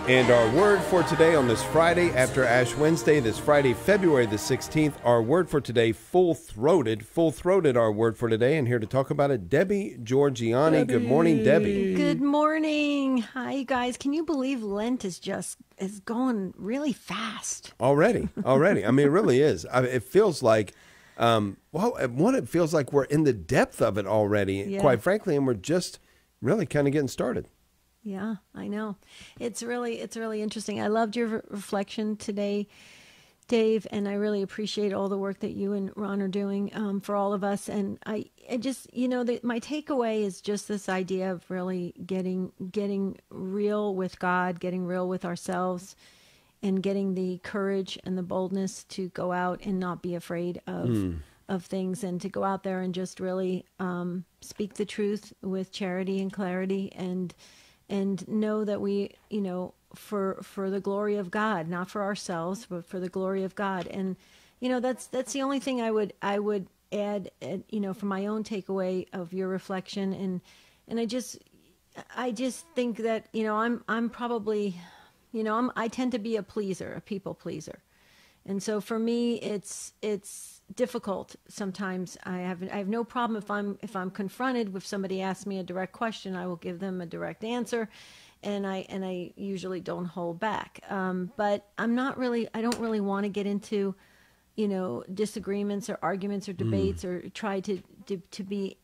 And our word for today on this Friday after Ash Wednesday, this Friday, February the 16th, our word for today, full-throated. Full-throated, our word for today. And here to talk about it, Debbie Georgianni. Debbie. Good morning, Debbie. Good morning. Hi, you guys. Can you believe Lent is going really fast? Already. I mean, it really is. It feels like, it feels like we're in the depth of it already, quite frankly, and we're just really kind of getting started. Yeah, I know. It's really interesting. I loved your reflection today, Dave, and I really appreciate all the work that you and Ron are doing for all of us. And I just, my takeaway is just this idea of really getting real with God, getting real with ourselves, and getting the courage and the boldness to go out and not be afraid of things, and to go out there and just really speak the truth with charity and clarity, and know that we, for the glory of God, not for ourselves, but for the glory of God. And, that's the only thing I would add, from my own takeaway of your reflection. And I just think that, I'm probably, I tend to be a pleaser, a people pleaser. And so for me, it's difficult sometimes. I have no problem if I'm confronted with somebody asks me a direct question, I will give them a direct answer, and I usually don't hold back. But I don't really want to get into disagreements or arguments or debates or try to be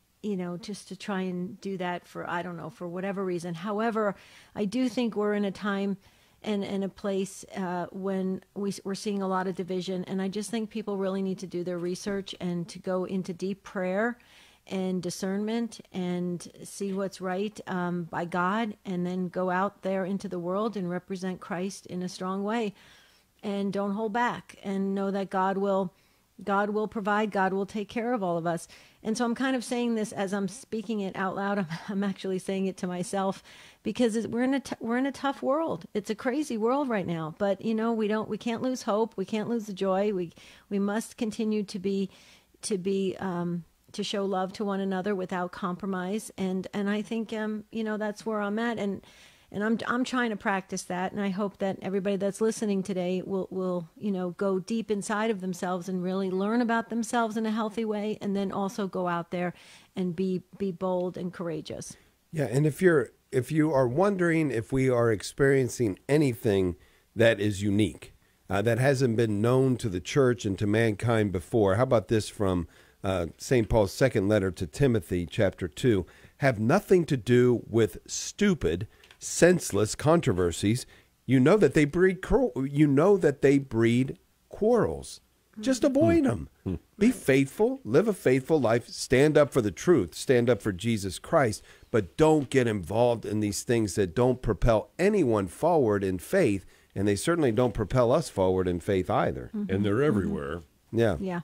just to try and do that for whatever reason. However, I do think we're in a time and a place when we're seeing a lot of division. And I just think people really need to do their research and to go into deep prayer and discernment and see what's right by God, and then go out there into the world and represent Christ in a strong way. And don't hold back, and know that God will provide, God will take care of all of us. And so I'm kind of saying this as I'm speaking it out loud. I'm actually saying it to myself, because we're in a tough world. It's a crazy world right now, but we can't lose hope. We can't lose the joy. We must continue to show love to one another without compromise. And I think that's where I'm at. And I'm trying to practice that, and I hope that everybody that's listening today will go deep inside of themselves and really learn about themselves in a healthy way, and then also go out there and be bold and courageous. Yeah, and if you are wondering if we are experiencing anything that is unique, that hasn't been known to the church and to mankind before, how about this from St. Paul's second letter to Timothy, chapter 2? Have nothing to do with stupid, senseless controversies. You know that they breed quarrels. Just avoid them. Be faithful, live a faithful life, stand up for the truth, stand up for Jesus Christ, but don't get involved in these things that don't propel anyone forward in faith, and they certainly don't propel us forward in faith either. And they're everywhere. Yeah.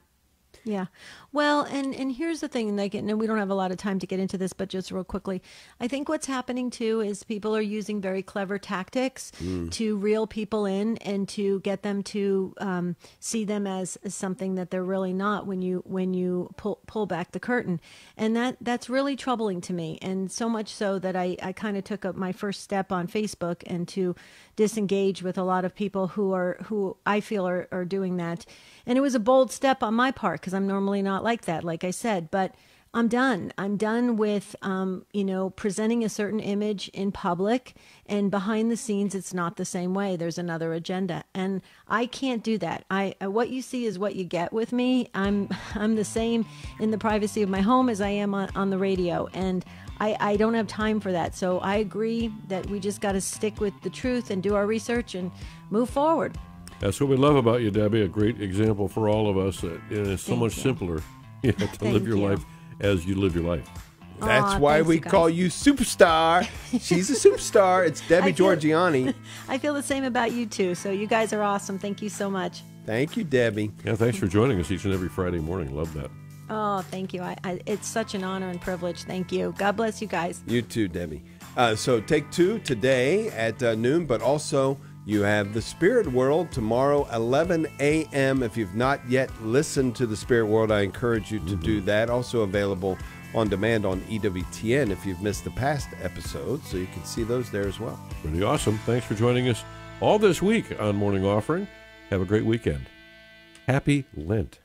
Well, and here's the thing, and we don't have a lot of time to get into this, but just real quickly, I think what's happening too is people are using very clever tactics to reel people in and to get them to see them as something that they're really not when you pull back the curtain. And that's really troubling to me. And so much so that I kind of took up my first step on Facebook and to disengage with a lot of people who I feel are doing that. And it was a bold step on my part, because I'm normally not like that, like I said, but I'm done. I'm done with, presenting a certain image in public, and behind the scenes, it's not the same way. There's another agenda, and I can't do that. What you see is what you get with me. I'm the same in the privacy of my home as I am on the radio, and I don't have time for that. So I agree that we just got to stick with the truth and do our research and move forward. That's what we love about you, Debbie. A great example for all of us. And it's so much simpler to live your life as you live your life. That's why we call you superstar. She's a superstar. It's Debbie Georgianni. I feel the same about you, too. So you guys are awesome. Thank you so much. Thank you, Debbie. Yeah, thanks for joining us each and every Friday morning. Love that. Oh, thank you. It's such an honor and privilege. Thank you. God bless you guys. You too, Debbie. So take 2 today at noon, but also you have the Spirit World tomorrow, 11 a.m. If you've not yet listened to the Spirit World, I encourage you to do that. Also available on demand on EWTN if you've missed the past episodes, so you can see those there as well. Pretty awesome. Thanks for joining us all this week on Morning Offering. Have a great weekend. Happy Lent.